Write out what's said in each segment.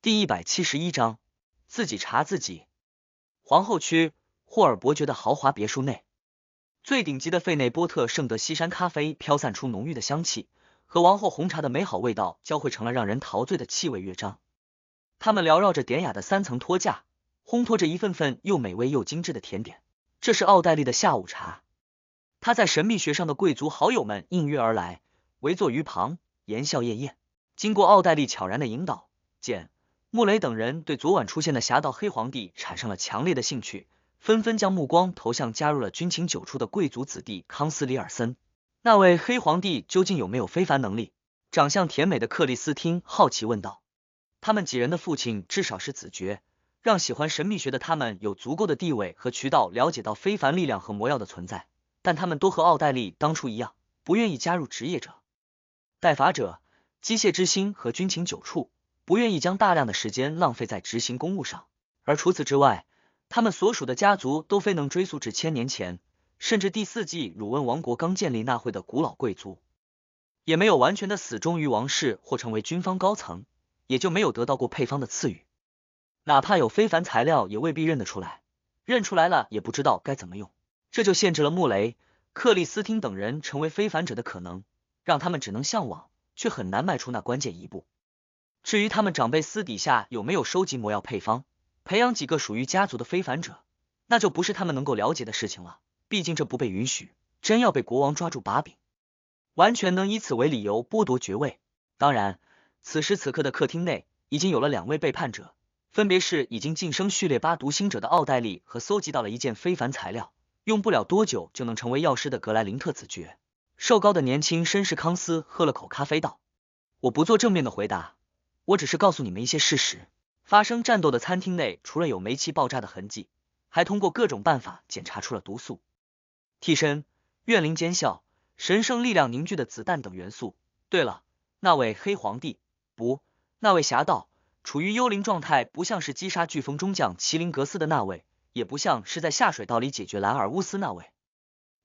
第171章，自己查自己。皇后区霍尔伯爵的豪华别墅内，最顶级的费内波特圣德西山咖啡飘散出浓郁的香气，和王后红茶的美好味道交汇成了让人陶醉的气味乐章。它们缭绕着典雅的3层托架，烘托着一份份又美味又精致的甜点。这是奥黛丽的下午茶。她在神秘学上的贵族好友们应约而来，围坐于旁，言笑晏晏。经过奥黛丽悄然的引导，穆雷等人对昨晚出现的侠盗黑皇帝产生了强烈的兴趣，纷纷将目光投向加入了军情9处的贵族子弟康斯里尔森。那位黑皇帝究竟有没有非凡能力？长相甜美的克里斯汀好奇问道。他们几人的父亲至少是子爵，让喜欢神秘学的他们有足够的地位和渠道了解到非凡力量和魔药的存在，但他们都和奥黛丽当初一样，不愿意加入职业者、代法者、机械之星和军情9处，不愿意将大量的时间浪费在执行公务上。而除此之外，他们所属的家族都非能追溯至1000年前，甚至第4纪鲁温王国刚建立纳会的古老贵族，也没有完全的死忠于王室或成为军方高层，也就没有得到过配方的赐予。哪怕有非凡材料，也未必认得出来，认出来了也不知道该怎么用。这就限制了穆雷、克里斯汀等人成为非凡者的可能，让他们只能向往，却很难迈出那关键一步。至于他们长辈私底下有没有收集魔药配方，培养几个属于家族的非凡者，那就不是他们能够了解的事情了，毕竟这不被允许，真要被国王抓住把柄，完全能以此为理由剥夺爵位。当然，此时此刻的客厅内已经有了2位背叛者，分别是已经晋升序列8读星者的奥黛丽和搜集到了一件非凡材料，用不了多久就能成为药师的格莱林特子爵。瘦高的年轻绅士康斯喝了口咖啡道：我不做正面的回答，我只是告诉你们一些事实。发生战斗的餐厅内除了有煤气爆炸的痕迹，还通过各种办法检查出了毒素、替身、怨灵尖笑、神圣力量凝聚的子弹等元素。对了，那位黑皇帝，不，那位侠盗，处于幽灵状态，不像是击杀飓风中将麒麟格斯的那位，也不像是在下水道里解决兰尔乌斯那位。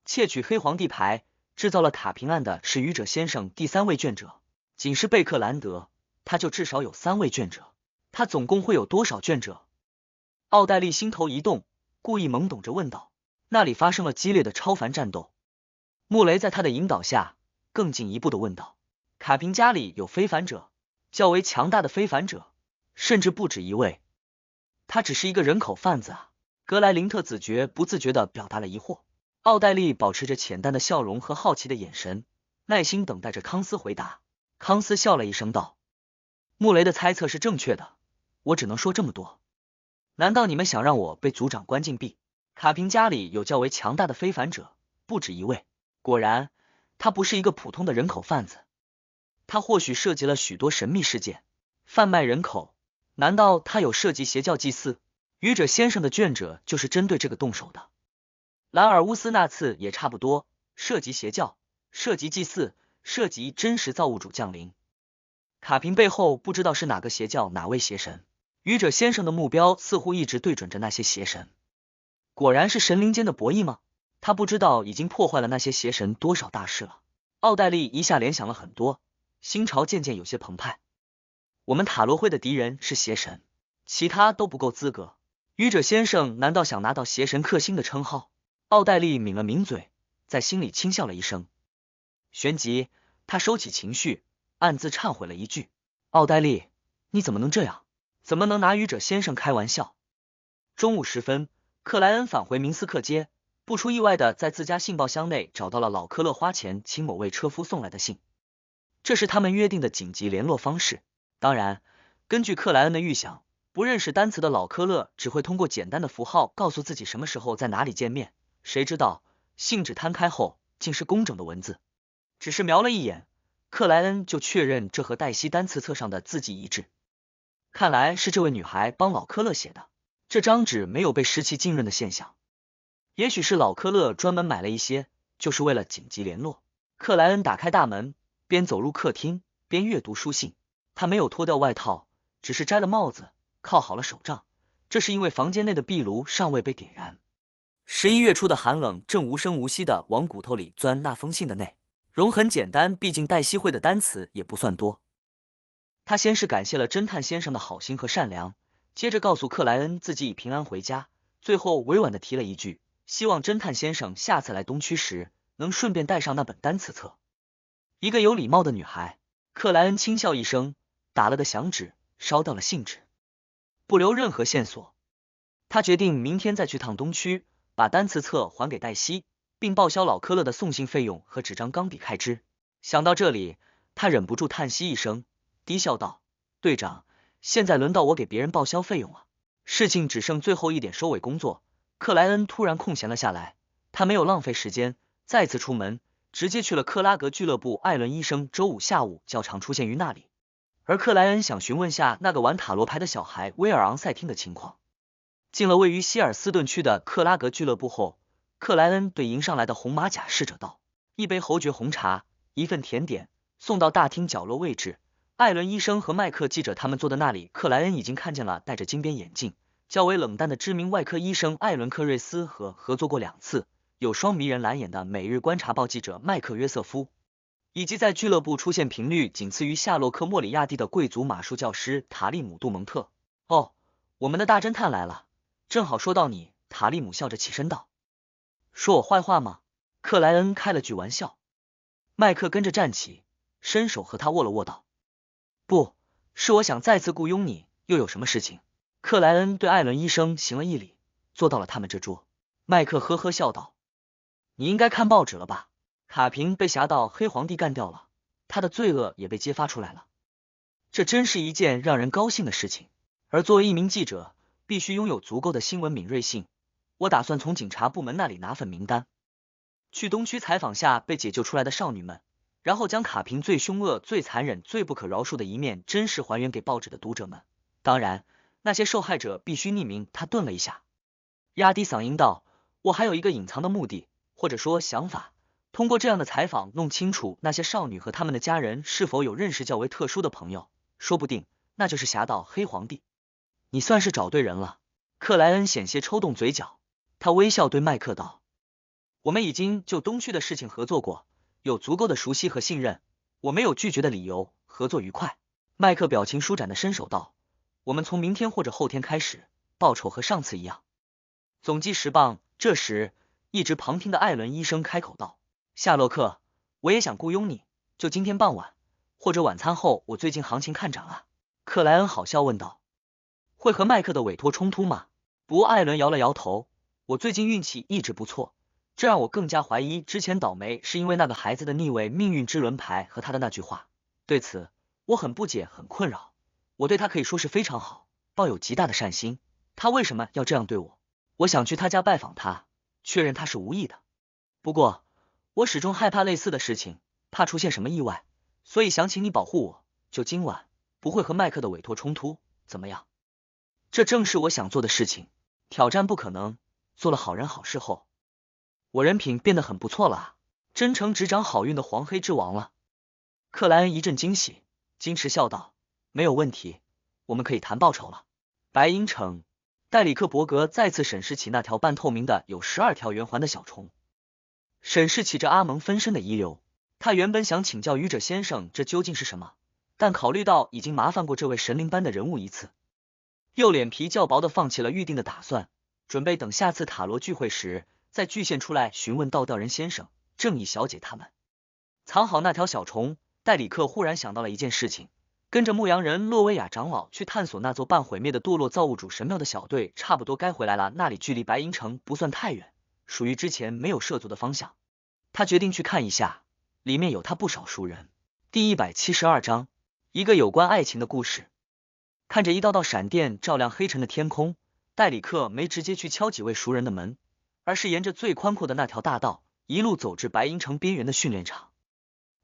窃取黑皇帝牌，制造了卡平案的是愚者先生第3位卷者，仅是贝克兰德，他就至少有3位卷者。他总共会有多少卷者？奥黛丽心头一动，故意懵懂着问道。那里发生了激烈的超凡战斗。穆雷在他的引导下更进一步的问道。卡平家里有非凡者，较为强大的非凡者，甚至不止1位。他只是一个人口贩子啊！格莱林特子爵不自觉地表达了疑惑。奥黛丽保持着浅淡的笑容和好奇的眼神，耐心等待着康斯回答。康斯笑了一声道：穆雷的猜测是正确的，我只能说这么多。难道你们想让我被族长关禁闭？卡平家里有较为强大的非凡者，不止1位。果然，他不是一个普通的人口贩子，他或许涉及了许多神秘事件，贩卖人口。难道他有涉及邪教祭祀？愚者先生的卷者就是针对这个动手的。兰尔乌斯那次也差不多，涉及邪教，涉及祭祀，涉及真实造物主降临。卡平背后不知道是哪个邪教，哪位邪神。愚者先生的目标似乎一直对准着那些邪神。果然是神灵间的博弈吗？他不知道已经破坏了那些邪神多少大事了。奥黛丽一下联想了很多，心潮渐渐有些澎湃。我们塔罗会的敌人是邪神，其他都不够资格。愚者先生难道想拿到邪神克星的称号？奥黛丽抿了抿嘴，在心里轻笑了一声。旋即他收起情绪，暗自忏悔了一句：奥黛丽，你怎么能这样？怎么能拿愚者先生开玩笑？中午时分，克莱恩返回明斯克街，不出意外的在自家信报箱内找到了老科勒花钱请某位车夫送来的信，这是他们约定的紧急联络方式。当然，根据克莱恩的预想，不认识单词的老科勒只会通过简单的符号告诉自己什么时候在哪里见面，谁知道信纸摊开后竟是工整的文字，只是瞄了一眼，克莱恩就确认这和黛西单词册上的字迹一致。看来是这位女孩帮老科勒写的，这张纸没有被湿气浸润的现象，也许是老科勒专门买了一些，就是为了紧急联络。克莱恩打开大门，边走入客厅边阅读书信。他没有脱掉外套，只是摘了帽子，靠好了手杖，这是因为房间内的壁炉尚未被点燃。11月初的寒冷正无声无息地往骨头里钻那封信的内容很简单，毕竟黛西会的单词也不算多。他先是感谢了侦探先生的好心和善良，接着告诉克莱恩自己已平安回家，最后委婉的提了一句，希望侦探先生下次来东区时能顺便带上那本单词册。一个有礼貌的女孩。克莱恩轻笑一声，打了个响指，烧掉了信纸，不留任何线索。他决定明天再去趟东区，把单词册还给黛西，并报销老科勒的送信费用和纸张钢笔开支。想到这里，他忍不住叹息一声，低笑道：“队长，现在轮到我给别人报销费用了。”事情只剩最后一点收尾工作，克莱恩突然空闲了下来，他没有浪费时间，再次出门，直接去了克拉格俱乐部。艾伦医生周五下午较常出现于那里，而克莱恩想询问下那个玩塔罗牌的小孩威尔昂塞汀的情况。进了位于希尔斯顿区的克拉格俱乐部后，克莱恩对迎上来的红马甲侍者道：“一杯侯爵红茶，一份甜点，送到大厅角落位置。”艾伦医生和麦克记者他们坐的那里，克莱恩已经看见了戴着金边眼镜、较为冷淡的知名外科医生艾伦·克瑞斯和合作过2次、有双迷人蓝眼的《每日观察报》记者麦克约瑟夫，以及在俱乐部出现频率仅次于夏洛克·莫里亚蒂的贵族马术教师塔利姆·杜蒙特。哦，我们的大侦探来了，正好说到你。塔利姆笑着起身道：“说我坏话吗？”克莱恩开了句玩笑。麦克跟着站起，伸手和他握了握道：“不是，我想再次雇佣你，又有什么事情？”克莱恩对艾伦医生行了一礼，坐到了他们这桌。麦克呵呵笑道：“你应该看报纸了吧？卡平被侠盗黑皇帝干掉了，他的罪恶也被揭发出来了，这真是一件让人高兴的事情。而作为一名记者，必须拥有足够的新闻敏锐性。我打算从警察部门那里拿份名单，去东区采访下被解救出来的少女们，然后将卡平最凶恶、最残忍、最不可饶恕的一面真实还原给报纸的读者们。当然，那些受害者必须匿名。”他顿了一下，压低嗓音道：“我还有一个隐藏的目的，或者说想法，通过这样的采访弄清楚那些少女和他们的家人是否有认识较为特殊的朋友，说不定那就是侠盗黑皇帝。你算是找对人了。”克莱恩险些抽动嘴角，他微笑对麦克道：“我们已经就东区的事情合作过，有足够的熟悉和信任，我没有拒绝的理由，合作愉快。”麦克表情舒展的伸手道：“我们从明天或者后天开始，报酬和上次一样，总计10磅。”这时，一直旁听的艾伦医生开口道：“夏洛克，我也想雇佣你，就今天傍晚或者晚餐后，我最近行情看涨啊。”克莱恩好笑问道：“会和麦克的委托冲突吗？”不，艾伦摇了摇头，我最近运气一直不错，这让我更加怀疑之前倒霉是因为那个孩子的逆位命运之轮牌和他的那句话。对此，我很不解，很困扰。我对他可以说是非常好，抱有极大的善心，他为什么要这样对我？我想去他家拜访他，确认他是无意的。不过，我始终害怕类似的事情，怕出现什么意外，所以想请你保护我，就今晚，不会和麦克的委托冲突，怎么样？这正是我想做的事情。挑战不可能，做了好人好事后，我人品变得很不错了啊，真成执掌好运的黄黑之王了。克莱恩一阵惊喜，矜持笑道：“没有问题，我们可以谈报酬了。”白银城，戴里克伯格再次审视起那条半透明的有12条圆环的小虫，审视起这阿蒙分身的遗留。他原本想请教愚者先生这究竟是什么，但考虑到已经麻烦过这位神灵般的人物一次，又脸皮较薄的放弃了预定的打算，准备等下次塔罗聚会时再具现出来询问倒吊人先生、正义小姐他们。藏好那条小虫，戴里克忽然想到了一件事情，跟着牧羊人洛威亚长老去探索那座半毁灭的堕落造物主神庙的小队差不多该回来了，那里距离白银城不算太远，属于之前没有涉足的方向。他决定去看一下，里面有他不少熟人。第172章，一个有关爱情的故事。看着一道道闪电照亮黑沉的天空，戴里克没直接去敲几位熟人的门，而是沿着最宽阔的那条大道一路走至白银城边缘的训练场。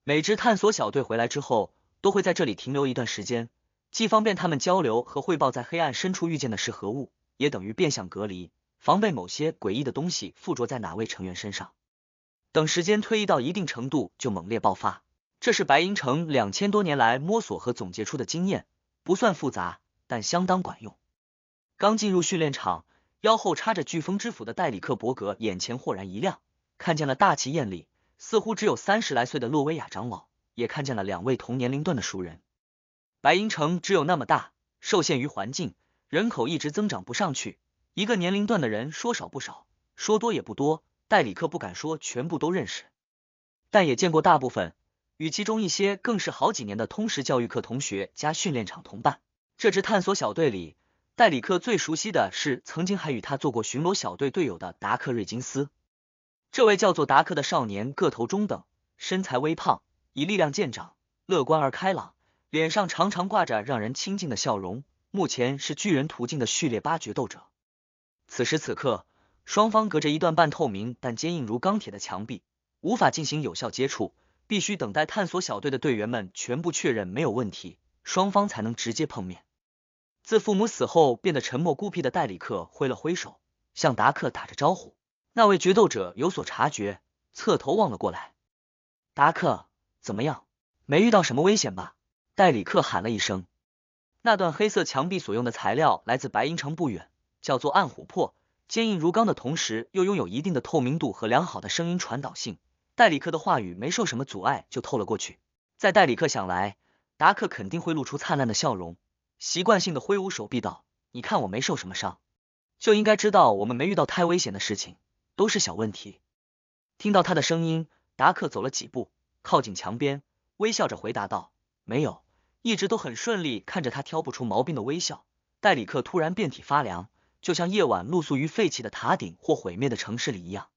每支探索小队回来之后都会在这里停留一段时间，既方便他们交流和汇报在黑暗深处遇见的是何物，也等于变相隔离，防备某些诡异的东西附着在哪位成员身上。等时间推移到一定程度就猛烈爆发，这是白银城2000多年来摸索和总结出的经验，不算复杂，但相当管用。刚进入训练场，腰后插着飓风之斧的戴里克伯格眼前豁然一亮，看见了大气艳丽，似乎只有30来岁的洛威亚长老，也看见了2位同年龄段的熟人。白银城只有那么大，受限于环境，人口一直增长不上去，一个年龄段的人说少不少，说多也不多，戴里克不敢说全部都认识，但也见过大部分，与其中一些更是好几年的通识教育课同学加训练场同伴。这支探索小队里，戴里克最熟悉的是曾经还与他做过巡逻小队队友的达克·瑞金斯。这位叫做达克的少年个头中等，身材微胖，以力量见长，乐观而开朗，脸上常常挂着让人亲近的笑容，目前是巨人途径的序列8决斗者。此时此刻，双方隔着一段半透明但坚硬如钢铁的墙壁，无法进行有效接触，必须等待探索小队的队员们全部确认没有问题，双方才能直接碰面。自父母死后变得沉默孤僻的戴里克挥了挥手，向达克打着招呼。那位决斗者有所察觉，侧头望了过来。达克，怎么样？没遇到什么危险吧？戴里克喊了一声。那段黑色墙壁所用的材料来自白银城不远，叫做暗琥珀，坚硬如钢的同时又拥有一定的透明度和良好的声音传导性。戴里克的话语没受什么阻碍就透了过去。在戴里克想来，达克肯定会露出灿烂的笑容，习惯性的挥舞手臂道：“你看我没受什么伤，就应该知道我们没遇到太危险的事情，都是小问题。”听到他的声音，达克走了几步，靠近墙边，微笑着回答道：“没有。”一直都很顺利，看着他挑不出毛病的微笑，戴里克突然遍体发凉，就像夜晚露宿于废弃的塔顶或毁灭的城市里一样。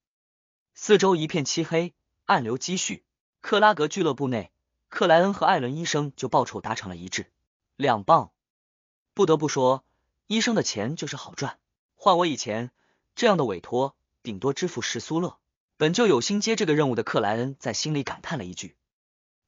四周一片漆黑，暗流积蓄。克拉格俱乐部内，克莱恩和艾伦医生就报酬达成了一致，2磅。不得不说，医生的钱就是好赚，换我以前，这样的委托顶多支付10苏勒。本就有心接这个任务的克莱恩在心里感叹了一句。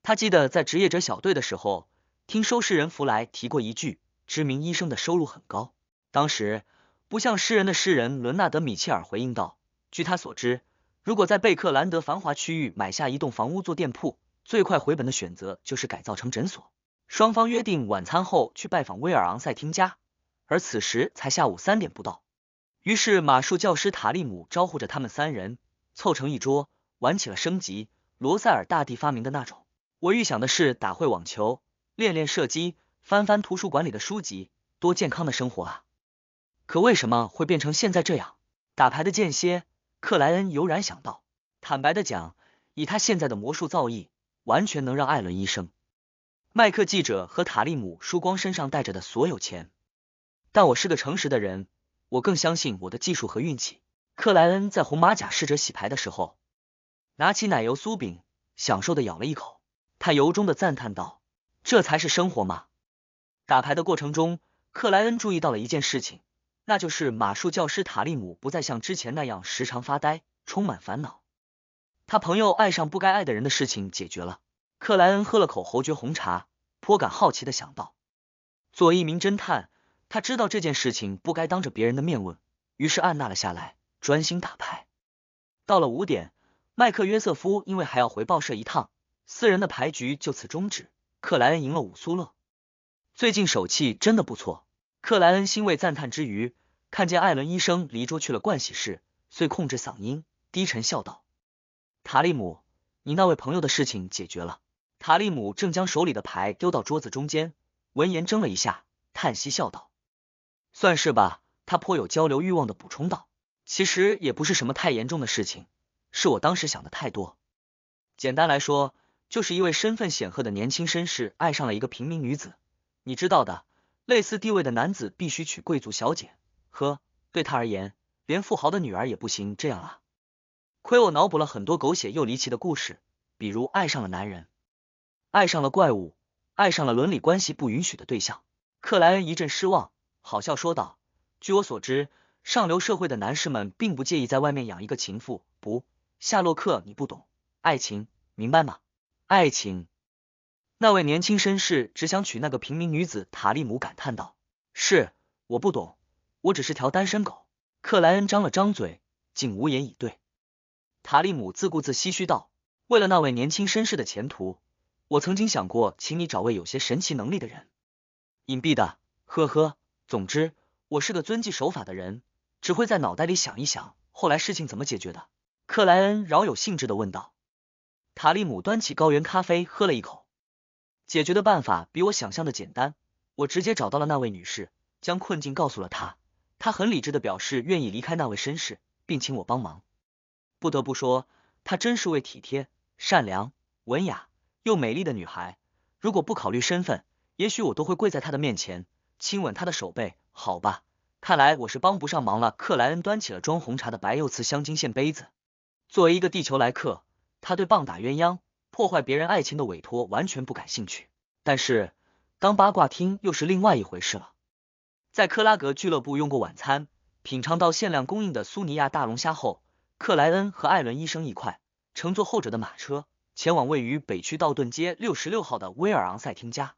他记得在职业者小队的时候，听收尸人弗莱提过一句，知名医生的收入很高。当时不像诗人的诗人伦纳德·米切尔回应道，据他所知，如果在贝克兰德繁华区域买下一栋房屋做店铺，最快回本的选择就是改造成诊所。双方约定晚餐后去拜访威尔昂塞汀家，而此时才下午3点不到。于是马术教师塔利姆招呼着他们3人，凑成一桌，玩起了升级罗塞尔大帝发明的那种。我预想的是打会网球，练练射击，翻翻图书馆里的书籍，多健康的生活啊！可为什么会变成现在这样？打牌的间歇，克莱恩悠然想到。坦白的讲，以他现在的魔术造诣，完全能让艾伦医生、麦克记者和塔利姆输光身上带着的所有钱。但我是个诚实的人，我更相信我的技术和运气。克莱恩在红马甲侍者洗牌的时候，拿起奶油酥饼，享受的咬了一口，他由衷的赞叹道：“这才是生活嘛！”打牌的过程中，克莱恩注意到了一件事情，那就是马术教师塔利姆不再像之前那样时常发呆，充满烦恼。他朋友爱上不该爱的人的事情解决了。克莱恩喝了口侯爵红茶，颇感好奇的想到，作为一名侦探，他知道这件事情不该当着别人的面问，于是按捺了下来，专心打牌。到了5点，麦克约瑟夫因为还要回报社一趟，4人的牌局就此终止。克莱恩赢了5苏勒，最近手气真的不错。克莱恩欣慰赞叹之余，看见艾伦医生离桌去了盥洗室，遂控制嗓音，低沉笑道：“塔利姆，你那位朋友的事情解决了。”塔利姆正将手里的牌丢到桌子中间，闻言怔了一下，叹息笑道：“算是吧。”他颇有交流欲望的补充道：“其实也不是什么太严重的事情，是我当时想的太多。简单来说，就是一位身份显赫的年轻绅士爱上了一个平民女子，你知道的，类似地位的男子必须娶贵族小姐，呵，对他而言，连富豪的女儿也不行，这样啊。亏我脑补了很多狗血又离奇的故事，比如爱上了男人，爱上了怪物，爱上了伦理关系不允许的对象。”克莱恩一阵失望，好笑说道：“据我所知，上流社会的男士们并不介意在外面养一个情妇，不，夏洛克，你不懂爱情，明白吗？爱情。”那位年轻绅士只想娶那个平民女子，塔利姆感叹道：“是，我不懂，我只是条单身狗。”克莱恩张了张嘴，竟无言以对。塔利姆自顾自唏嘘道：“为了那位年轻绅士的前途，我曾经想过请你找位有些神奇能力的人。隐蔽的，呵呵，总之，我是个遵纪守法的人，只会在脑袋里想一想，后来事情怎么解决的。”克莱恩饶有兴致的问道。塔利姆端起高原咖啡喝了一口，解决的办法比我想象的简单，我直接找到了那位女士，将困境告诉了她。她很理智的表示愿意离开那位绅士，并请我帮忙。不得不说，她真是位体贴、善良、文雅又美丽的女孩。如果不考虑身份，也许我都会跪在她的面前，亲吻她的手背。好吧，看来我是帮不上忙了。克莱恩端起了装红茶的白釉瓷镶金线杯子。作为一个地球来客，他对棒打鸳鸯、破坏别人爱情的委托完全不感兴趣。但是当八卦厅又是另外一回事了。在克拉格俱乐部用过晚餐，品尝到限量供应的苏尼亚大龙虾后，克莱恩和艾伦医生一块乘坐后者的马车，前往位于北区道顿街66号的威尔昂塞汀家。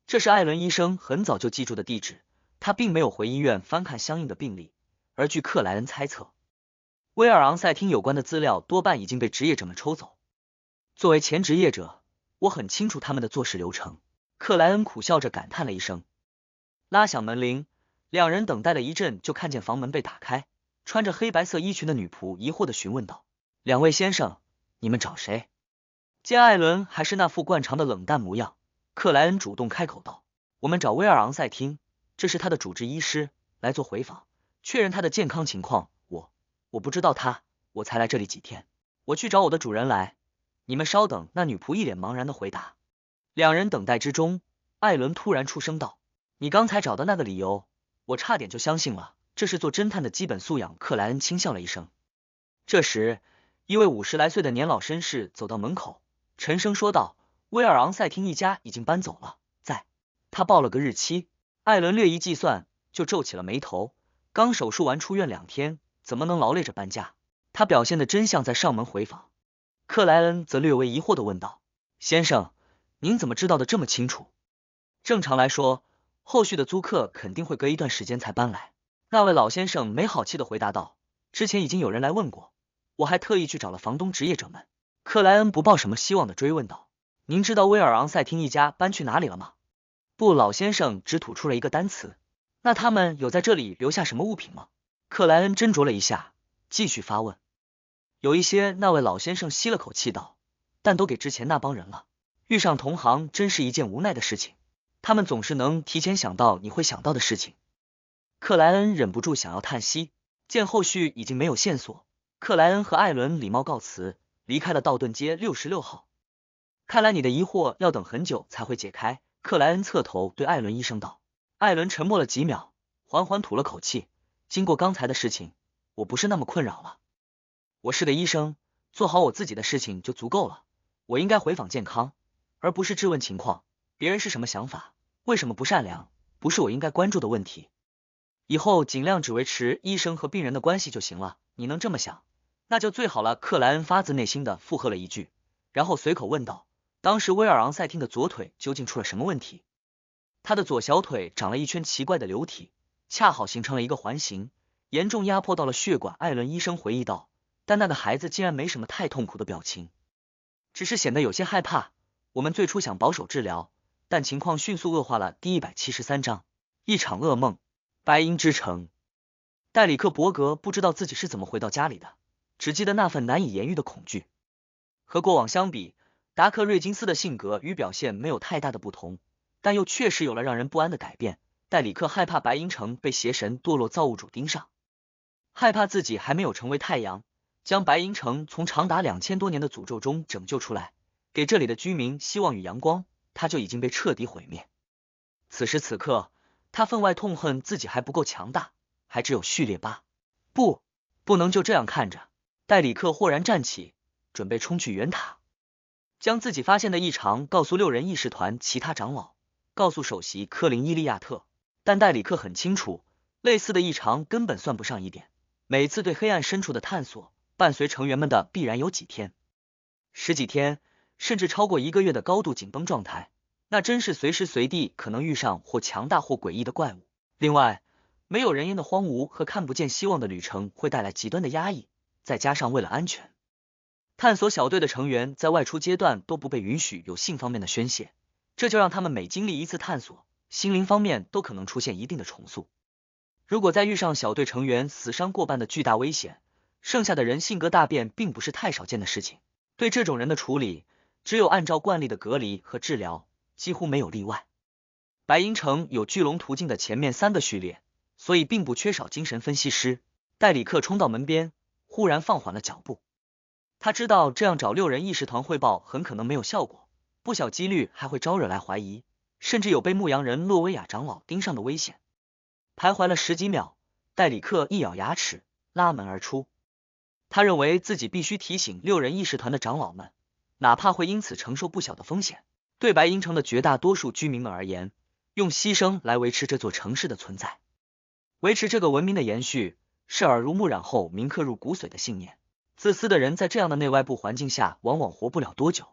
这是艾伦医生很早就记住的地址，他并没有回医院翻看相应的病历，而据克莱恩猜测，威尔昂塞汀有关的资料多半已经被职业者们抽走。作为前职业者，我很清楚他们的做事流程。克莱恩苦笑着感叹了一声，拉响门铃，两人等待了一阵，就看见房门被打开，穿着黑白色衣裙的女仆疑惑的询问道：“两位先生，你们找谁？”见艾伦还是那副惯常的冷淡模样，克莱恩主动开口道：“我们找威尔昂塞汀，这是他的主治医师，来做回访，确认他的健康情况。我不知道他，我才来这里几天，我去找我的主人来。你们稍等。”那女仆一脸茫然的回答。两人等待之中，艾伦突然出声道：“你刚才找的那个理由，我差点就相信了，这是做侦探的基本素养。”克莱恩轻笑了一声。这时，一位50来岁的年老绅士走到门口，沉声说道：“威尔昂塞汀一家已经搬走了。”他报了个日期。艾伦略一计算，就皱起了眉头。刚手术完出院2天，怎么能劳累着搬家？他表现的真像在上门回访。克莱恩则略微疑惑的问道：“先生，您怎么知道的这么清楚？”正常来说，后续的租客肯定会隔一段时间才搬来。那位老先生没好气的回答道：“之前已经有人来问过，我还特意去找了房东职业者们。”克莱恩不抱什么希望的追问道：“您知道威尔昂塞汀一家搬去哪里了吗？”不，老先生只吐出了一个单词。那他们有在这里留下什么物品吗？克莱恩斟酌了一下，继续发问。有一些，那位老先生吸了口气道，但都给之前那帮人了。遇上同行真是一件无奈的事情，他们总是能提前想到你会想到的事情。克莱恩忍不住想要叹息。见后续已经没有线索，克莱恩和艾伦礼貌告辞，离开了道顿街66号。看来你的疑惑要等很久才会解开。克莱恩侧头对艾伦医生道。艾伦沉默了几秒，缓缓吐了口气。经过刚才的事情，我不是那么困扰了。我是个医生，做好我自己的事情就足够了。我应该回访健康，而不是质问情况。别人是什么想法，为什么不善良，不是我应该关注的问题。以后尽量只维持医生和病人的关系就行了。你能这么想，那就最好了。克莱恩发自内心的附和了一句，然后随口问道：“当时威尔昂塞汀的左腿究竟出了什么问题？”他的左小腿长了一圈奇怪的瘤体，恰好形成了一个环形，严重压迫到了血管。艾伦医生回忆道，但那个孩子竟然没什么太痛苦的表情，只是显得有些害怕。我们最初想保守治疗，但情况迅速恶化了。第173章，一场噩梦。白银之城。戴里克伯格不知道自己是怎么回到家里的，只记得那份难以言喻的恐惧。和过往相比，达克瑞金斯的性格与表现没有太大的不同，但又确实有了让人不安的改变。戴里克害怕白银城被邪神堕落造物主盯上，害怕自己还没有成为太阳，将白银城从长达2000多年的诅咒中拯救出来，给这里的居民希望与阳光，他就已经被彻底毁灭。此时此刻，他分外痛恨自己还不够强大，还只有序列8。不能就这样看着。戴里克豁然站起，准备冲去圆塔，将自己发现的异常告诉6人议事团其他长老，告诉首席科林伊利亚特。但戴里克很清楚，类似的异常根本算不上一点。每次对黑暗深处的探索，伴随成员们的必然有几天、10几天，甚至超过1个月的高度紧绷状态，那真是随时随地可能遇上或强大或诡异的怪物。另外，没有人烟的荒芜和看不见希望的旅程会带来极端的压抑，再加上为了安全，探索小队的成员在外出阶段都不被允许有性方面的宣泄，这就让他们每经历一次探索，心灵方面都可能出现一定的重塑。如果再遇上小队成员死伤过半的巨大危险，剩下的人性格大变并不是太少见的事情。对这种人的处理，只有按照惯例的隔离和治疗，几乎没有例外。白银城有巨龙途径的前面3个序列，所以并不缺少精神分析师。戴里克冲到门边，忽然放缓了脚步。他知道这样找6人议事团汇报很可能没有效果，不小几率还会招惹来怀疑，甚至有被牧羊人洛威亚长老盯上的危险。徘徊了10几秒，戴里克一咬牙齿，拉门而出。他认为自己必须提醒6人议事团的长老们，哪怕会因此承受不小的风险。对白银城的绝大多数居民们而言，用牺牲来维持这座城市的存在，维持这个文明的延续，是耳濡目染后铭刻入骨髓的信念。自私的人在这样的内外部环境下往往活不了多久。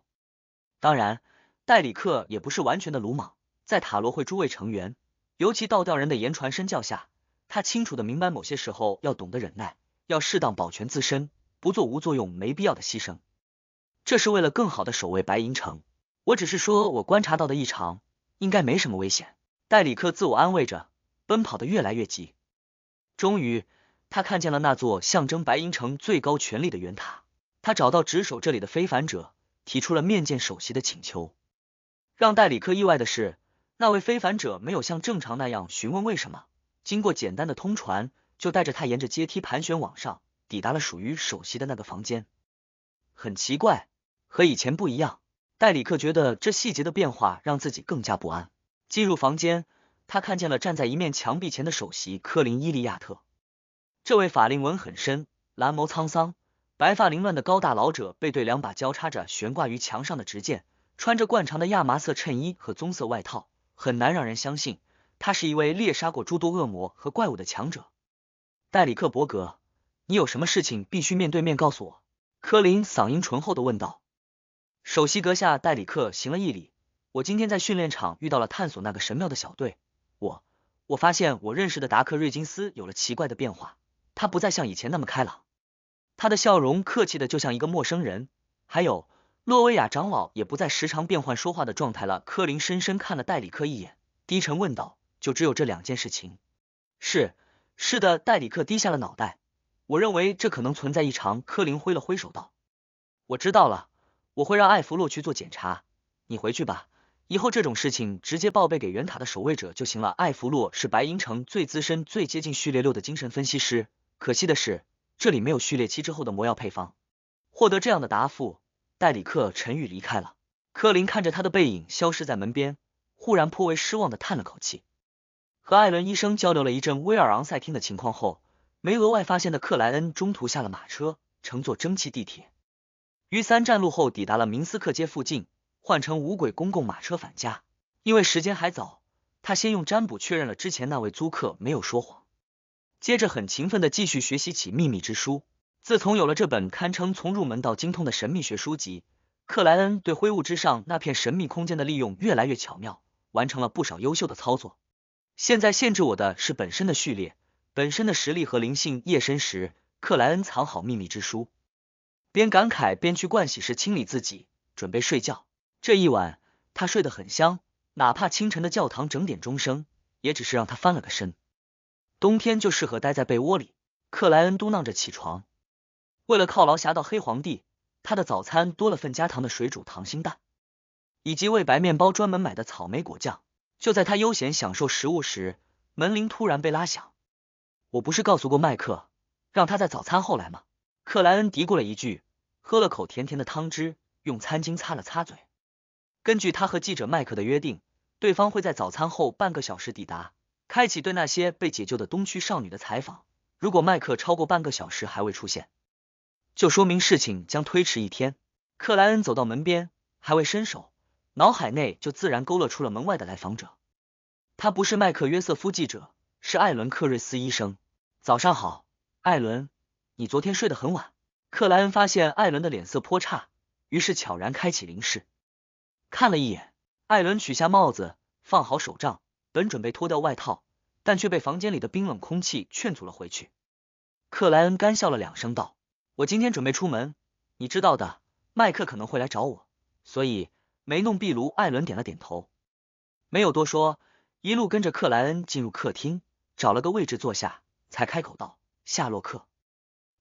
当然，戴里克也不是完全的鲁莽，在塔罗会诸位成员，尤其倒吊人的言传身教下，他清楚的明白某些时候要懂得忍耐，要适当保全自身，不做无作用没必要的牺牲。这是为了更好的守卫白银城。我只是说我观察到的异常，应该没什么危险。戴里克自我安慰着，奔跑得越来越急。终于，他看见了那座象征白银城最高权力的圆塔。他找到值守这里的非凡者，提出了面见首席的请求。让戴里克意外的是，那位非凡者没有像正常那样询问为什么，经过简单的通传，就带着他沿着阶梯盘旋往上，抵达了属于首席的那个房间。很奇怪，和以前不一样。戴里克觉得这细节的变化让自己更加不安。进入房间，他看见了站在一面墙壁前的首席科林伊利亚特。这位法令纹很深、蓝眸沧桑、白发凌乱的高大老者背对2把交叉着悬挂于墙上的直剑，穿着惯常的亚麻色衬衣和棕色外套，很难让人相信他是一位猎杀过诸多恶魔和怪物的强者。戴里克伯格，你有什么事情必须面对面告诉我？科林嗓音醇厚地问道。首席阁下戴里克行了一礼，我今天在训练场遇到了探索那个神庙的小队，我发现我认识的达克瑞金斯有了奇怪的变化，他不再像以前那么开朗，他的笑容客气的就像一个陌生人，还有洛威亚长老也不再时常变换说话的状态了。科林深深看了戴里克一眼，低沉问道，就只有这2件事情？是的，戴里克低下了脑袋，我认为这可能存在异常。科林挥了挥手道，我知道了，我会让艾弗洛去做检查，你回去吧，以后这种事情直接报备给圆塔的守卫者就行了。艾弗洛是白银城最资深、最接近序列6的精神分析师，可惜的是，这里没有序列7之后的魔药配方。获得这样的答复，戴里克沉郁离开了。科林看着他的背影消失在门边，忽然颇为失望的叹了口气。和艾伦医生交流了一阵威尔昂塞汀的情况后，没额外发现的克莱恩中途下了马车，乘坐蒸汽地铁。于3站路后抵达了明斯克街附近，换乘无轨公共马车返家。因为时间还早，他先用占卜确认了之前那位租客没有说谎，接着很勤奋地继续学习起秘密之书。自从有了这本堪称从入门到精通的神秘学书籍，克莱恩对灰雾之上那片神秘空间的利用越来越巧妙，完成了不少优秀的操作。现在限制我的是本身的序列，本身的实力和灵性。夜深时，克莱恩藏好秘密之书，边感慨边去盥洗室清理自己，准备睡觉。这一晚他睡得很香，哪怕清晨的教堂整点钟声，也只是让他翻了个身。冬天就适合待在被窝里，克莱恩嘟囔着起床。为了犒劳侠盗黑皇帝，他的早餐多了份加糖的水煮溏心蛋，以及为白面包专门买的草莓果酱。就在他悠闲享受食物时，门铃突然被拉响。我不是告诉过麦克，让他在早餐后来吗？克莱恩嘀咕了一句，喝了口甜甜的汤汁，用餐巾擦了擦嘴。根据他和记者麦克的约定，对方会在早餐后半个小时抵达，开启对那些被解救的东区少女的采访。如果麦克超过半个小时还未出现，就说明事情将推迟1天。克莱恩走到门边，还未伸手，脑海内就自然勾勒出了门外的来访者。他不是麦克约瑟夫记者，是艾伦克瑞斯医生。早上好，艾伦，你昨天睡得很晚。克莱恩发现艾伦的脸色颇差，于是悄然开启灵视，看了一眼。艾伦取下帽子，放好手杖，本准备脱掉外套，但却被房间里的冰冷空气劝阻了回去。克莱恩干笑了2声道，我今天准备出门，你知道的，麦克可能会来找我，所以没弄壁炉。艾伦点了点头，没有多说，一路跟着克莱恩进入客厅，找了个位置坐下，才开口道，夏洛克，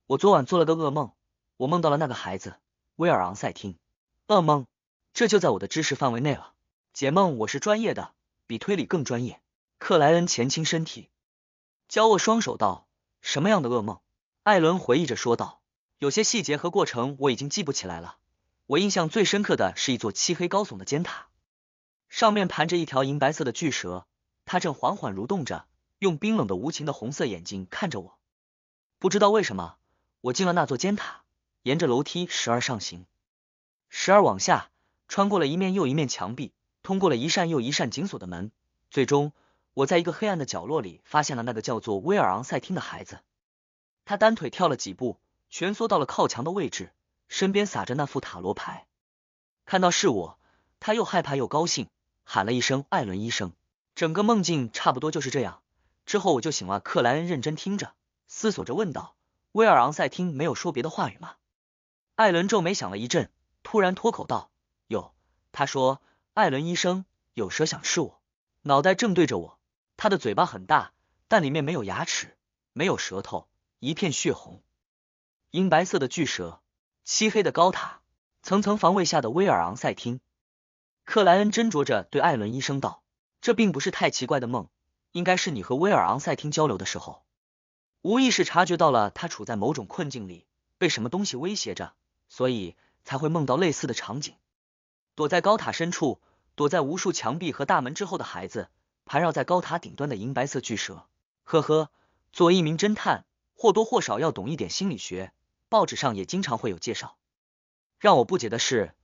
我昨晚做了个噩梦，我梦到了那个孩子威尔昂塞汀。噩梦？这就在我的知识范围内了。解梦我是专业的，比推理更专业。克莱恩前倾身体，交握双手道：什么样的噩梦？艾伦回忆着说道：有些细节和过程我已经记不起来了，我印象最深刻的是一座漆黑高耸的尖塔，上面盘着一条银白色的巨蛇，它正缓缓蠕动着，用冰冷的无情的红色眼睛看着我。不知道为什么，我进了那座尖塔，沿着楼梯时而上行，时而往下，穿过了一面又一面墙壁，通过了一扇又一扇紧锁的门，最终我在一个黑暗的角落里发现了那个叫做威尔昂塞汀的孩子。他单腿跳了几步，蜷缩到了靠墙的位置，身边撒着那副塔罗牌。看到是我，他又害怕又高兴，喊了一声艾伦医生。整个梦境差不多就是这样，之后我就醒了。克莱恩认真听着，思索着问道：威尔昂塞汀没有说别的话语吗？艾伦皱眉想了一阵，突然脱口道：有，他说艾伦医生，有蛇想吃我。脑袋正对着我，他的嘴巴很大，但里面没有牙齿，没有舌头，一片血红。银白色的巨蛇，漆黑的高塔，层层防卫下的威尔昂塞汀。克莱恩斟酌着对艾伦医生道：这并不是太奇怪的梦，应该是你和威尔昂塞汀交流的时候，无意识察觉到了他处在某种困境里，被什么东西威胁着，所以才会梦到类似的场景。躲在高塔深处，躲在无数墙壁和大门之后的孩子，盘绕在高塔顶端的银白色巨蛇。呵呵，作为一名侦探，或多或少要懂一点心理学，报纸上也经常会有介绍。让我不解的是，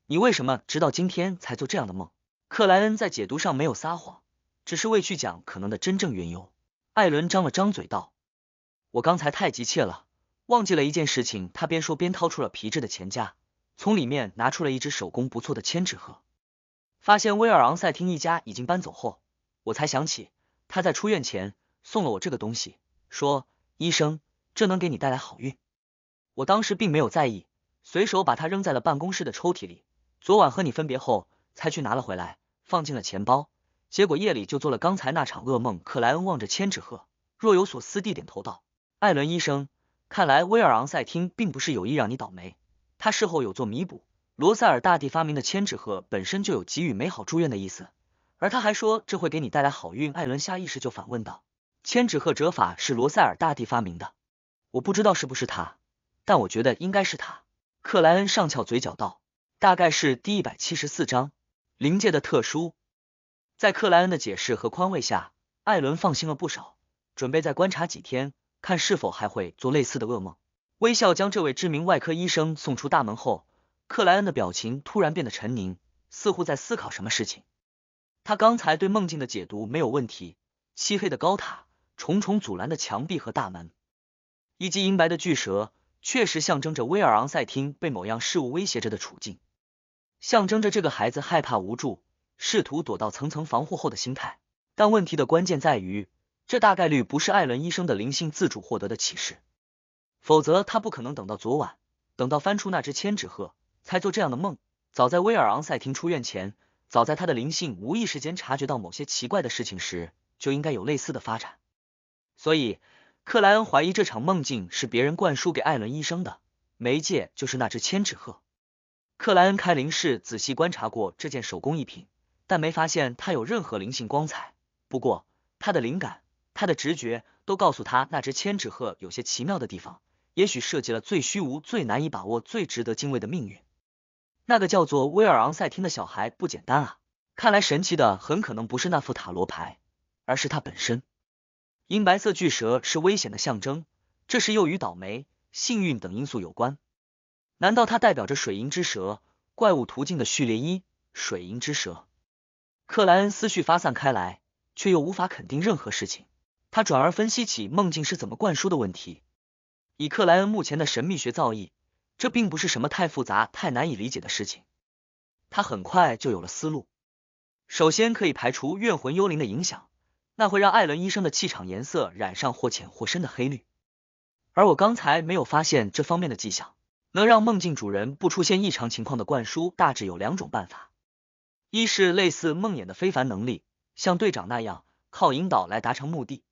你为什么直到今天才做这样的梦？克莱恩在解读上没有撒谎，只是未去讲可能的真正缘由。艾伦张了张嘴道：我刚才太急切了，忘记了一件事情。他边说边掏出了皮质的钱夹，从里面拿出了一只手工不错的千纸鹤。发现威尔昂塞汀一家已经搬走后，我才想起他在出院前送了我这个东西，说医生，这能给你带来好运。我当时并没有在意，随手把它扔在了办公室的抽屉里，昨晚和你分别后才去拿了回来，放进了钱包，结果夜里就做了刚才那场噩梦。克莱恩望着千纸鹤，若有所思地点头道：艾伦医生，看来威尔昂塞汀并不是有意让你倒霉，他事后有做弥补。罗塞尔大帝发明的千纸鹤本身就有给予美好祝愿的意思，而他还说这会给你带来好运。艾伦下意识就反问道：千纸鹤折法是罗塞尔大帝发明的？我不知道是不是他，但我觉得应该是他。克莱恩上翘嘴角道：大概是第174章灵界的特殊。在克莱恩的解释和宽慰下，艾伦放心了不少，准备再观察几天，看是否还会做类似的噩梦。微笑将这位知名外科医生送出大门后，克莱恩的表情突然变得沉凝，似乎在思考什么事情。他刚才对梦境的解读没有问题，漆黑的高塔，重重阻拦的墙壁和大门，以及银白的巨蛇，确实象征着威尔昂塞汀被某样事物威胁着的处境，象征着这个孩子害怕无助，试图躲到层层防护后的心态。但问题的关键在于，这大概率不是艾伦医生的灵性自主获得的启示，否则他不可能等到昨晚，等到翻出那只千纸鹤才做这样的梦。早在威尔昂塞汀出院前，早在他的灵性无意识间察觉到某些奇怪的事情时，就应该有类似的发展。所以克莱恩怀疑这场梦境是别人灌输给艾伦医生的，媒介就是那只千纸鹤。克莱恩开灵室仔细观察过这件手工艺品，但没发现它有任何灵性光彩。不过他的灵感，他的直觉都告诉他那只千纸鹤有些奇妙的地方，也许设计了最虚无、最难以把握、最值得敬畏的命运。那个叫做威尔昂塞汀的小孩不简单啊！看来神奇的很可能不是那副塔罗牌，而是他本身。银白色巨蛇是危险的象征，这是又与倒霉、幸运等因素有关。难道它代表着水银之蛇，怪物途径的序列一？水银之蛇。克莱恩思绪发散开来，却又无法肯定任何事情。他转而分析起梦境是怎么灌输的问题。以克莱恩目前的神秘学造诣，这并不是什么太复杂、太难以理解的事情。他很快就有了思路。首先可以排除怨魂幽灵的影响，那会让艾伦医生的气场颜色染上或浅或深的黑绿，而我刚才没有发现这方面的迹象。能让梦境主人不出现异常情况的灌输大致有两种办法：一是类似梦魇的非凡能力，像队长那样靠引导来达成目的，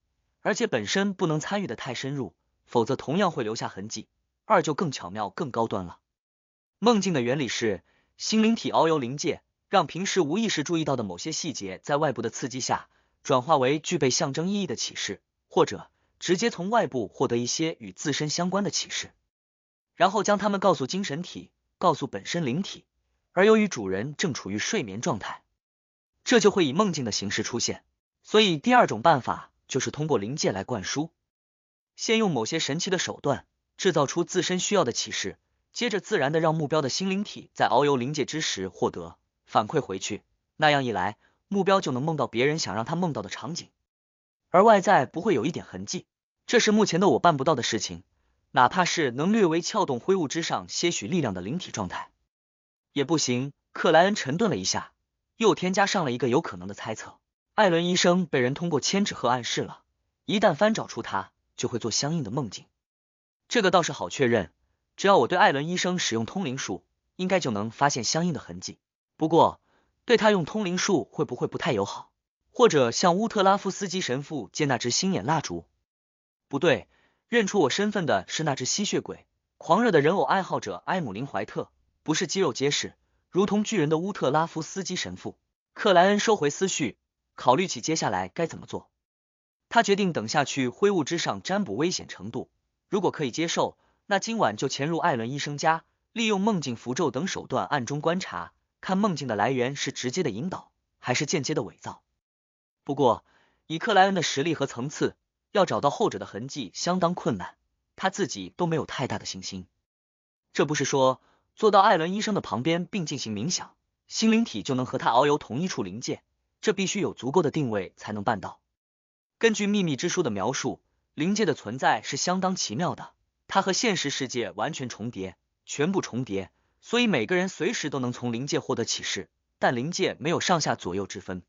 而且本身不能参与的太深入，否则同样会留下痕迹；二就更巧妙更高端了。梦境的原理是心灵体遨游灵界，让平时无意识注意到的某些细节，在外部的刺激下，转化为具备象征意义的启示，或者直接从外部获得一些与自身相关的启示，然后将它们告诉精神体，告诉本身灵体。而由于主人正处于睡眠状态，这就会以梦境的形式出现。所以第二种办法就是通过灵界来灌输，先用某些神奇的手段制造出自身需要的启示，接着自然的让目标的心灵体在遨游灵界之时获得反馈回去，那样一来，目标就能梦到别人想让他梦到的场景，而外在不会有一点痕迹。这是目前的我办不到的事情，哪怕是能略微撬动灰雾之上些许力量的灵体状态也不行。克莱恩沉顿了一下，又添加上了一个有可能的猜测：艾伦医生被人通过牵制和暗示了，一旦翻找出他，就会做相应的梦境。这个倒是好确认，只要我对艾伦医生使用通灵术，应该就能发现相应的痕迹。不过对他用通灵术会不会不太友好？或者像乌特拉夫斯基神父借那支星眼蜡烛？不对，认出我身份的是那只吸血鬼，狂热的人偶爱好者埃姆林怀特，不是肌肉结实如同巨人的乌特拉夫斯基神父。克莱恩收回思绪，考虑起接下来该怎么做。他决定等下去灰雾之上占卜危险程度，如果可以接受，那今晚就潜入艾伦医生家，利用梦境符咒等手段暗中观察，看梦境的来源是直接的引导还是间接的伪造。不过以克莱恩的实力和层次，要找到后者的痕迹相当困难，他自己都没有太大的信心。这不是说坐到艾伦医生的旁边并进行冥想，心灵体就能和他遨游同一处灵界，这必须有足够的定位才能办到。根据秘密之书的描述，灵界的存在是相当奇妙的，它和现实世界完全重叠，全部重叠，所以每个人随时都能从灵界获得启示，但灵界没有上下左右之分，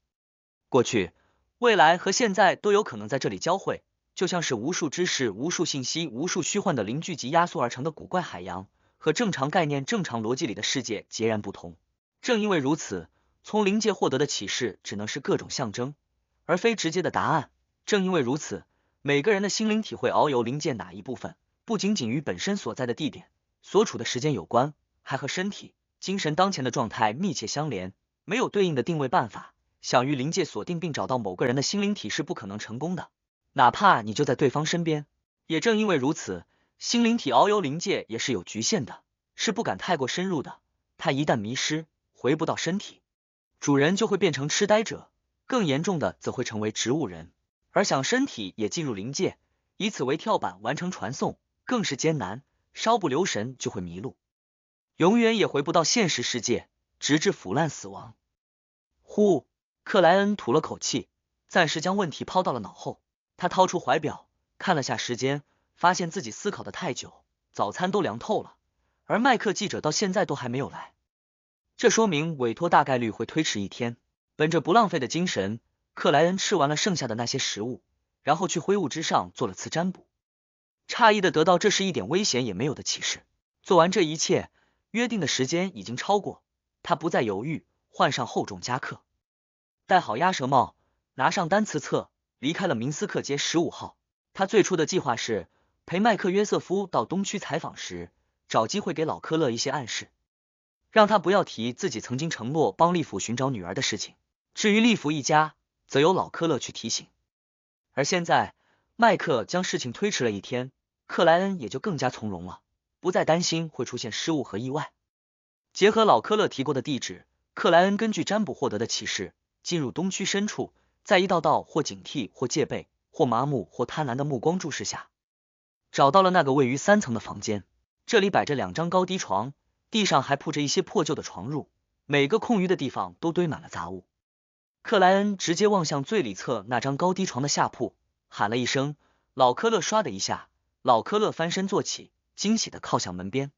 过去、未来和现在都有可能在这里交汇，就像是无数知识、无数信息、无数虚幻的灵聚集压缩而成的古怪海洋，和正常概念、正常逻辑里的世界截然不同。正因为如此，从灵界获得的启示只能是各种象征，而非直接的答案。正因为如此，每个人的心灵体会遨游灵界哪一部分，不仅仅与本身所在的地点、所处的时间有关，还和身体、精神当前的状态密切相连。没有对应的定位办法，想于灵界锁定并找到某个人的心灵体是不可能成功的，哪怕你就在对方身边。也正因为如此，心灵体遨游灵界也是有局限的，是不敢太过深入的。他一旦迷失，回不到身体，主人就会变成痴呆者，更严重的则会成为植物人。而想身体也进入灵界，以此为跳板完成传送，更是艰难，稍不留神就会迷路，永远也回不到现实世界，直至腐烂死亡。呼，克莱恩吐了口气，暂时将问题抛到了脑后。他掏出怀表，看了下时间，发现自己思考的太久，早餐都凉透了，而麦克记者到现在都还没有来。这说明委托大概率会推迟一天。本着不浪费的精神，克莱恩吃完了剩下的那些食物，然后去灰雾之上做了次占卜，诧异的得到这是一点危险也没有的启示。做完这一切，约定的时间已经超过，他不再犹豫，换上厚重夹克，戴好鸭舌帽，拿上单词册，离开了明斯克街15号。他最初的计划是陪麦克约瑟夫到东区采访时，找机会给老科勒一些暗示，让他不要提自己曾经承诺帮利弗寻找女儿的事情。至于利弗一家，则由老科勒去提醒。而现在麦克将事情推迟了一天，克莱恩也就更加从容了，不再担心会出现失误和意外。结合老科勒提过的地址，克莱恩根据占卜获得的启示，进入东区深处，在一道道或警惕或戒备或麻木或贪婪的目光注视下，找到了那个位于3层的房间。这里摆着2张高低床，地上还铺着一些破旧的床褥，每个空余的地方都堆满了杂物。克莱恩直接望向最里侧那张高低床的下铺，喊了一声老科勒，唰的一下，老科勒翻身坐起，惊喜的靠向门边。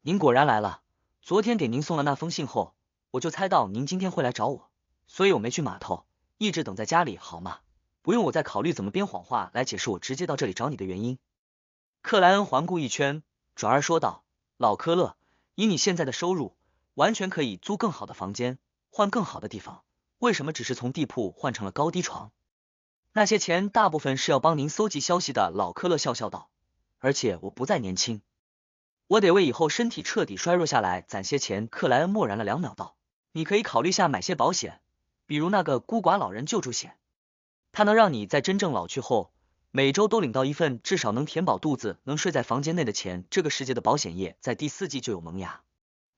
您果然来了，昨天给您送了那封信后，我就猜到您今天会来找我，所以我没去码头，一直等在家里，好吗？不用我再考虑怎么编谎话来解释我直接到这里找你的原因。克莱恩环顾一圈，转而说道，老科勒，以你现在的收入，完全可以租更好的房间，换更好的地方，为什么只是从地铺换成了高低床？那些钱大部分是要帮您搜集消息的。老科勒笑笑道，而且我不再年轻，我得为以后身体彻底衰弱下来攒些钱。克莱恩默然了2秒道，你可以考虑下买些保险，比如那个孤寡老人救助险，它能让你在真正老去后，每周都领到一份至少能填饱肚子、能睡在房间内的钱。这个世界的保险业在第4季就有萌芽，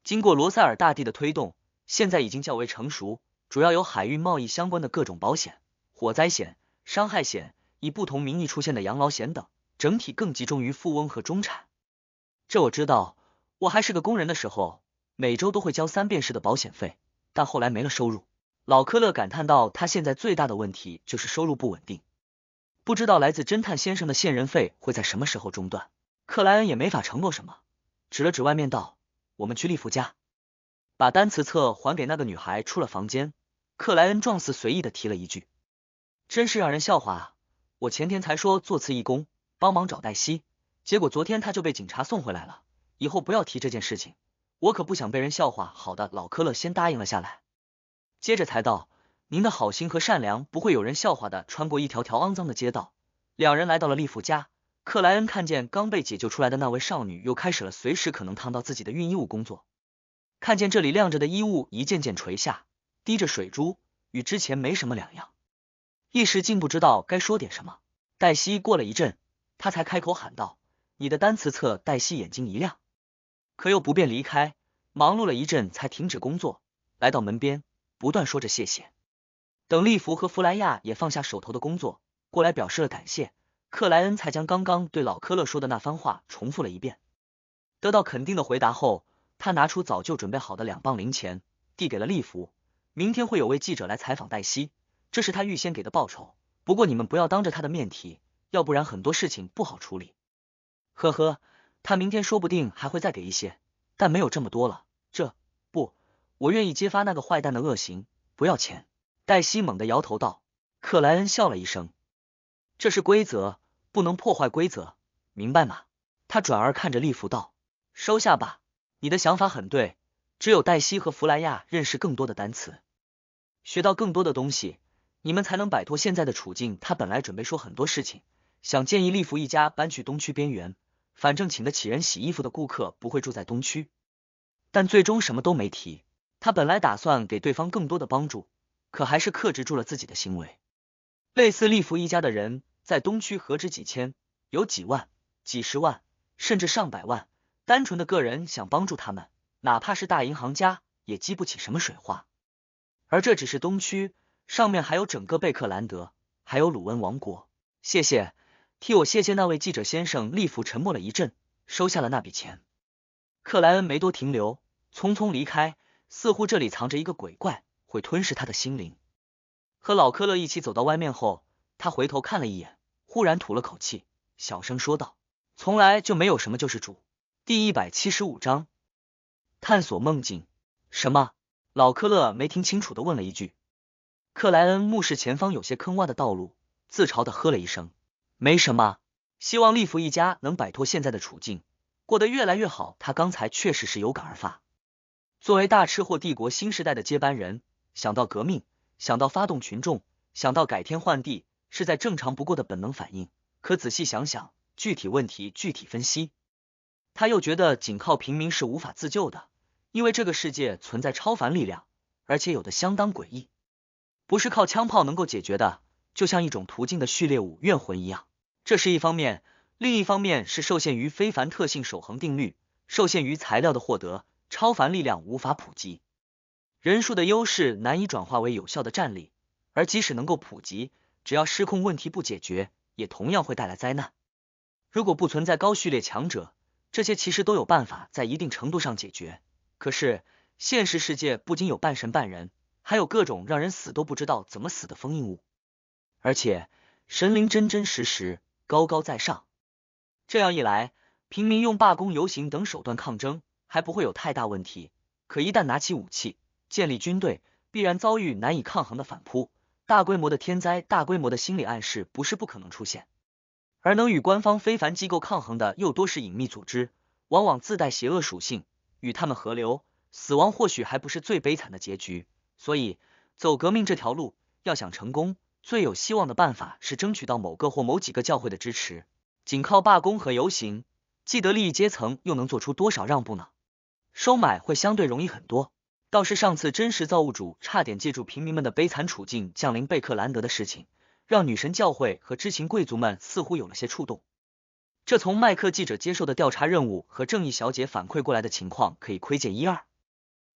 经过罗塞尔大帝的推动，现在已经较为成熟，主要有海运贸易相关的各种保险、火灾险、伤害险，以不同名义出现的养老险等，整体更集中于富翁和中产。这我知道，我还是个工人的时候，每周都会交3便士的保险费，但后来没了收入。老科勒感叹道，他现在最大的问题就是收入不稳定，不知道来自侦探先生的线人费会在什么时候中断。克莱恩也没法承诺什么，指了指外面道，我们去利弗家。把单词册还给那个女孩，出了房间，克莱恩状似随意的提了一句，真是让人笑话啊，我前天才说做次义工，帮忙找黛西，结果昨天他就被警察送回来了，以后不要提这件事情，我可不想被人笑话。好的，老科勒先答应了下来，接着才道，您的好心和善良不会有人笑话的。穿过一条条肮脏的街道，两人来到了利弗家。克莱恩看见刚被解救出来的那位少女又开始了随时可能烫到自己的熨衣物工作，看见这里晾着的衣物一件件垂下，滴着水珠，与之前没什么两样，一时竟不知道该说点什么。黛西过了一阵，他才开口喊道，你的单词册。黛西眼睛一亮，可又不便离开，忙碌了一阵才停止工作，来到门边，不断说着谢谢。等利弗和弗莱亚也放下手头的工作，过来表示了感谢，克莱恩才将刚刚对老科勒说的那番话重复了一遍。得到肯定的回答后，他拿出早就准备好的2磅零钱，递给了利弗，明天会有位记者来采访黛西，这是他预先给的报酬，不过你们不要当着他的面提，要不然很多事情不好处理。呵呵，他明天说不定还会再给一些，但没有这么多了，我愿意揭发那个坏蛋的恶行，不要钱。黛西猛地摇头道。克莱恩笑了一声，这是规则，不能破坏规则，明白吗？他转而看着利弗道，收下吧，你的想法很对，只有黛西和弗莱亚认识更多的单词，学到更多的东西，你们才能摆脱现在的处境。他本来准备说很多事情，想建议利弗一家搬去东区边缘，反正请得起人洗衣服的顾客不会住在东区，但最终什么都没提。他本来打算给对方更多的帮助，可还是克制住了自己的行为。类似利弗一家的人在东区何止几千，有几万、几十万，甚至上百万，单纯的个人想帮助他们，哪怕是大银行家也激不起什么水花。而这只是东区，上面还有整个贝克兰德，还有鲁温王国。谢谢，替我谢谢那位记者先生。利弗沉默了一阵，收下了那笔钱。克莱恩没多停留，匆匆离开，似乎这里藏着一个鬼怪，会吞噬他的心灵。和老科勒一起走到外面后，他回头看了一眼，忽然吐了口气，小声说道，从来就没有什么救世主。第175章探索梦境。什么？老科勒没听清楚的问了一句。克莱恩目视前方有些坑洼的道路，自嘲的呵了一声，没什么，希望利弗一家能摆脱现在的处境，过得越来越好。他刚才确实是有感而发，作为大吃货帝国新时代的接班人，想到革命，想到发动群众，想到改天换地，是再正常不过的本能反应。可仔细想想，具体问题具体分析，他又觉得仅靠平民是无法自救的，因为这个世界存在超凡力量，而且有的相当诡异，不是靠枪炮能够解决的，就像一种途径的序列5怨魂一样。这是一方面，另一方面是受限于非凡特性守恒定律，受限于材料的获得，超凡力量无法普及，人数的优势难以转化为有效的战力，而即使能够普及，只要失控问题不解决，也同样会带来灾难。如果不存在高序列强者，这些其实都有办法在一定程度上解决。可是现实世界不仅有半神半人，还有各种让人死都不知道怎么死的封印物，而且神灵真真实实，高高在上。这样一来，平民用罢工、游行等手段抗争还不会有太大问题，可一旦拿起武器，建立军队，必然遭遇难以抗衡的反扑，大规模的天灾、大规模的心理暗示不是不可能出现。而能与官方非凡机构抗衡的又多是隐秘组织，往往自带邪恶属性，与他们合流，死亡或许还不是最悲惨的结局。所以走革命这条路，要想成功，最有希望的办法是争取到某个或某几个教会的支持。仅靠罢工和游行，既得利益阶层又能做出多少让步呢？收买会相对容易很多。倒是上次真实造物主差点借助平民们的悲惨处境降临贝克兰德的事情，让女神教会和知情贵族们似乎有了些触动。这从麦克记者接受的调查任务和正义小姐反馈过来的情况可以窥见一二。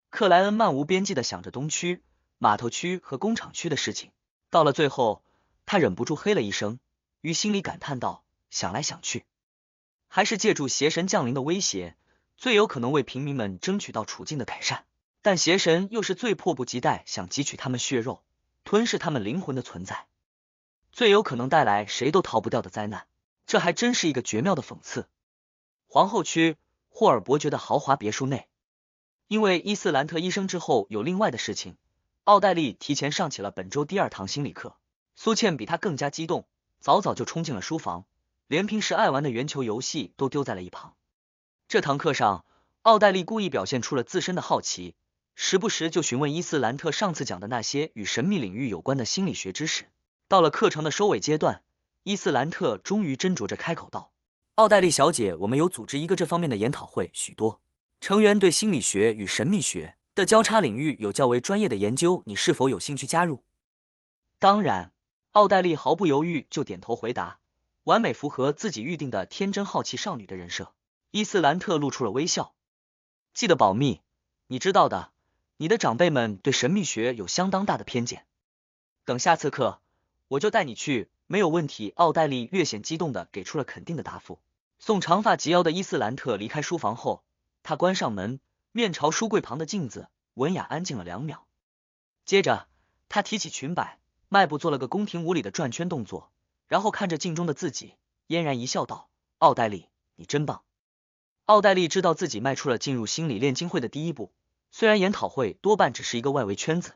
克莱恩漫无边际地想着东区、码头区和工厂区的事情，到了最后，他忍不住嘿了一声，于心里感叹道：想来想去，还是借助邪神降临的威胁，最有可能为平民们争取到处境的改善。但邪神又是最迫不及待想汲取他们血肉，吞噬他们灵魂的存在，最有可能带来谁都逃不掉的灾难。这还真是一个绝妙的讽刺。皇后区霍尔伯爵的豪华别墅内，因为伊斯兰特医生之后有另外的事情，奥黛丽提前上起了本周第2堂心理课。苏茜比她更加激动，早早就冲进了书房，连平时爱玩的圆球游戏都丢在了一旁。这堂课上，奥黛丽故意表现出了自身的好奇，时不时就询问伊斯兰特上次讲的那些与神秘领域有关的心理学知识。到了课程的收尾阶段，伊斯兰特终于斟酌着开口道：奥黛丽小姐，我们有组织一个这方面的研讨会，许多成员对心理学与神秘学的交叉领域有较为专业的研究，你是否有兴趣加入？当然，奥黛丽毫不犹豫就点头回答，完美符合自己预定的天真好奇少女的人设。伊斯兰特露出了微笑，记得保密，你知道的，你的长辈们对神秘学有相当大的偏见。等下次课，我就带你去，没有问题。奥黛丽略显激动地给出了肯定的答复。送长发及腰的伊斯兰特离开书房后，他关上门，面朝书柜旁的镜子，文雅安静了2秒。接着，他提起裙摆，迈步做了个宫廷舞里的转圈动作，然后看着镜中的自己，嫣然一笑道：奥黛丽，你真棒。奥黛丽知道自己迈出了进入心理炼金会的第一步，虽然研讨会多半只是一个外围圈子，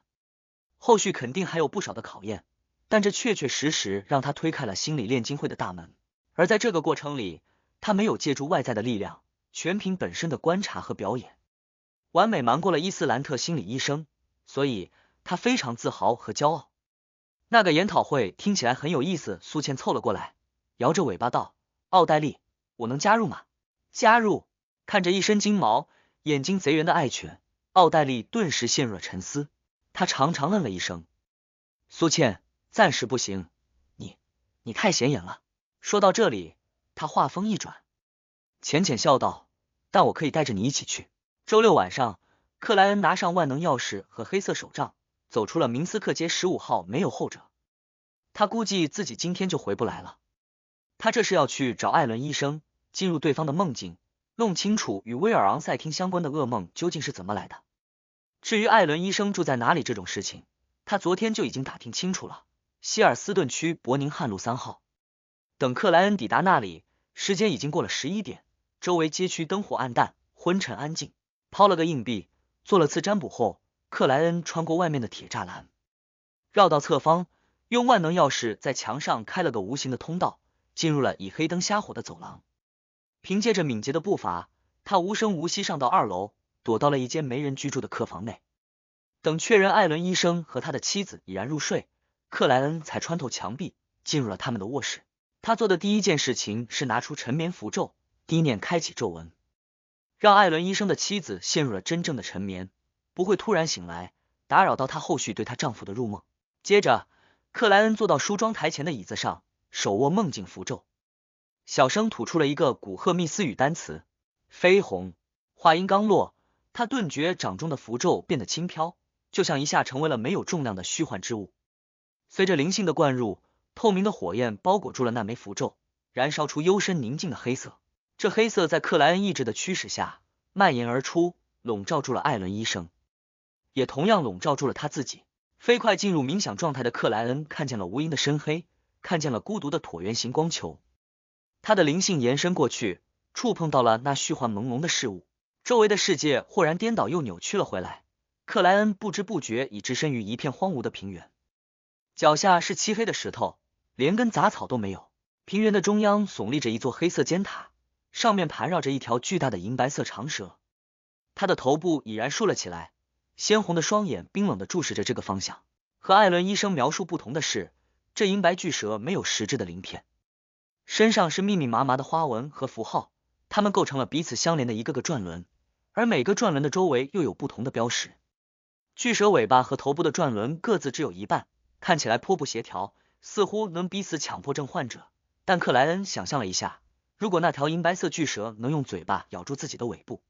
后续肯定还有不少的考验，但这确确实实让他推开了心理炼金会的大门。而在这个过程里，他没有借助外在的力量，全凭本身的观察和表演，完美瞒过了伊斯兰特心理医生，所以他非常自豪和骄傲。那个研讨会听起来很有意思，苏茜凑了过来，摇着尾巴道：奥黛丽，我能加入吗？加入？看着一身金毛、眼睛贼圆的爱犬，奥黛丽顿时陷入了沉思。她长长嗯了一声：苏茜，暂时不行，你太显眼了。说到这里，他话锋一转，浅浅笑道：但我可以带着你一起去。周六晚上，克莱恩拿上万能钥匙和黑色手杖，走出了明斯克街15号，没有后者。他估计自己今天就回不来了。他这是要去找艾伦医生，进入对方的梦境，弄清楚与威尔昂塞汀相关的噩梦究竟是怎么来的。至于艾伦医生住在哪里这种事情，他昨天就已经打听清楚了，希尔斯顿区伯宁汉路3号。等克莱恩抵达那里，时间已经过了11点，周围街区灯火暗淡，昏沉安静。抛了个硬币，做了次占卜后，克莱恩穿过外面的铁栅栏，绕到侧方，用万能钥匙在墙上开了个无形的通道，进入了以黑灯瞎火的走廊。凭借着敏捷的步伐，他无声无息上到2楼，躲到了一间没人居住的客房内。等确认艾伦医生和他的妻子已然入睡，克莱恩才穿透墙壁，进入了他们的卧室。他做的第一件事情是拿出沉眠符咒，低念开启咒文，让艾伦医生的妻子陷入了真正的沉眠，不会突然醒来，打扰到她后续对她丈夫的入梦。接着，克莱恩坐到梳妆台前的椅子上，手握梦境符咒，小声吐出了一个古赫密斯语单词：绯红。话音刚落，他顿觉掌中的符咒变得轻飘，就像一下成为了没有重量的虚幻之物。随着灵性的灌入，透明的火焰包裹住了那枚符咒，燃烧出幽深宁静的黑色。这黑色在克莱恩意志的驱使下蔓延而出，笼罩住了艾伦医生，也同样笼罩住了他自己。飞快进入冥想状态的克莱恩看见了无垠的深黑，看见了孤独的椭圆形光球。他的灵性延伸过去，触碰到了那虚幻朦胧的事物，周围的世界豁然颠倒又扭曲了回来。克莱恩不知不觉已置身于一片荒芜的平原，脚下是漆黑的石头，连根杂草都没有。平原的中央耸立着一座黑色尖塔，上面盘绕着一条巨大的银白色长蛇，他的头部已然竖了起来，鲜红的双眼冰冷地注视着这个方向。和艾伦医生描述不同的是，这银白巨蛇没有实质的鳞片，身上是密密麻麻的花纹和符号，它们构成了彼此相连的一个个转轮，而每个转轮的周围又有不同的标识。巨蛇尾巴和头部的转轮各自只有一半，看起来颇不协调，似乎能逼死强迫症患者。但克莱恩想象了一下，如果那条银白色巨蛇能用嘴巴咬住自己的尾部，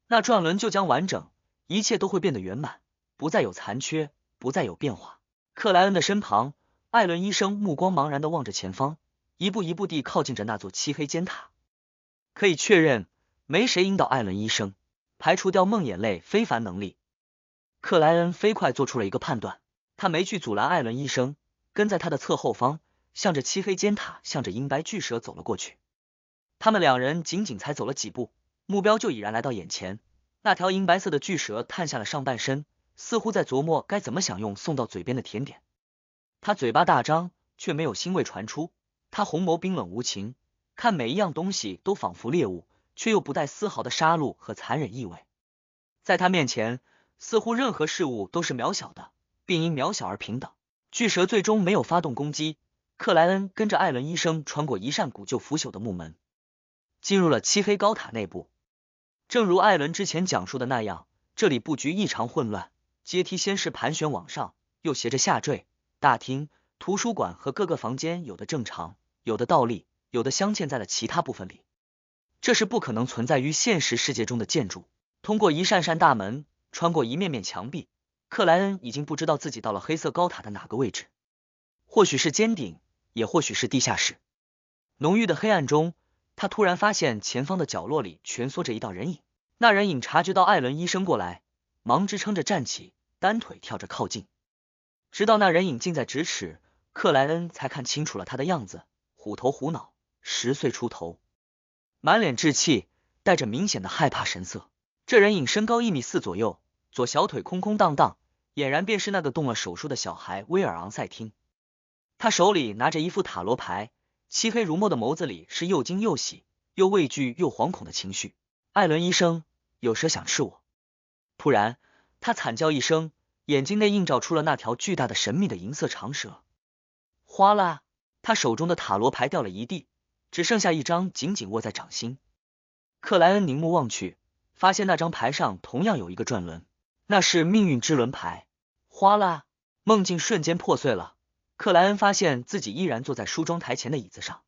那转轮就将完整，一切都会变得圆满，不再有残缺，不再有变化。克莱恩的身旁，艾伦医生目光茫然地望着前方，一步一步地靠近着那座漆黑尖塔。可以确认，没谁引导艾伦医生，排除掉梦魇类非凡能力。克莱恩飞快做出了一个判断，他没去阻拦艾伦医生，跟在他的侧后方，向着漆黑尖塔，向着银白巨蛇走了过去。他们两人仅仅才走了几步，目标就已然来到眼前。那条银白色的巨蛇探下了上半身，似乎在琢磨该怎么享用送到嘴边的甜点。他嘴巴大张，却没有腥味传出，他红眸冰冷无情，看每一样东西都仿佛猎物，却又不带丝毫的杀戮和残忍意味。在他面前，似乎任何事物都是渺小的，并因渺小而平等。巨蛇最终没有发动攻击，克莱恩跟着艾伦医生穿过一扇古旧腐朽的木门，进入了漆黑高塔内部。正如艾伦之前讲述的那样，这里布局异常混乱，阶梯先是盘旋往上，又斜着下坠，大厅、图书馆和各个房间有的正常，有的倒立，有的镶嵌在了其他部分里。这是不可能存在于现实世界中的建筑。通过一扇扇大门，穿过一面面墙壁，克莱恩已经不知道自己到了黑色高塔的哪个位置，或许是尖顶，也或许是地下室。浓郁的黑暗中，他突然发现前方的角落里蜷缩着一道人影。那人影察觉到艾伦医生过来，忙支撑着站起，单腿跳着靠近。直到那人影近在咫尺，克莱恩才看清楚了他的样子，虎头虎脑，10岁出头，满脸稚气，带着明显的害怕神色。这人影身高1.4米左右，左小腿空空荡荡，俨然便是那个动了手术的小孩威尔昂塞汀。他手里拿着一副塔罗牌，漆黑如墨的眸子里是又惊又喜，又畏惧又惶恐的情绪。艾伦医生，有蛇想吃我！突然，他惨叫一声，眼睛内映照出了那条巨大的神秘的银色长蛇。哗啦，他手中的塔罗牌掉了一地，只剩下一张紧紧握在掌心。克莱恩凝目望去，发现那张牌上同样有一个转轮，那是命运之轮牌。哗啦，梦境瞬间破碎了。克莱恩发现自己依然坐在梳妆台前的椅子上，